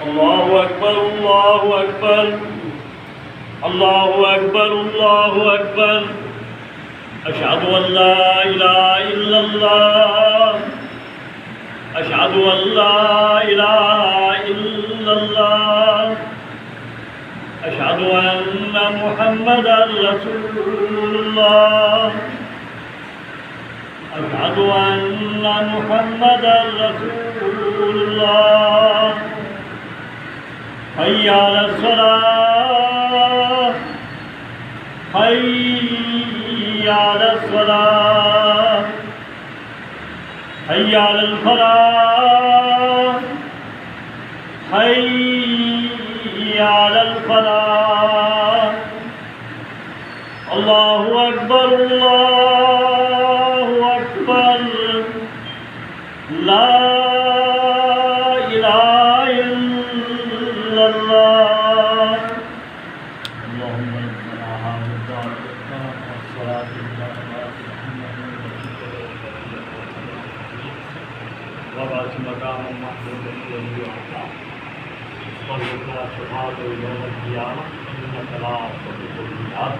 अल्लाहु अकबर अल्लाहु अकबर अल्लाहु अकबर अल्लाहु अकबर। अशहदु अल्ला इलाहा इल्लल्लाह अशहदु अल्ला इलाहा इल्लल्लाह अशहदु अन्ना मुहम्मदर रसूलुल्लाह अशहदु अन्ना मुहम्मदर रसूलुल्लाह। हय्या अलस्सलाह हय्या अलस्सलाह हय्या अलल फलाह हय्या अलल फलाह। अल्लाहु अकबर अल्लाहु अकबर ला इलाहा इल्लल्लाह। अल्लाहुम्मा रब्बना हाज़ा वस्सलातु वबाअस मकामम महमूदन वल्ली आता वल्लका शफाअतु यौमल क़ियामह इन्नका ला तुख़्लिफ़ुल मिआद।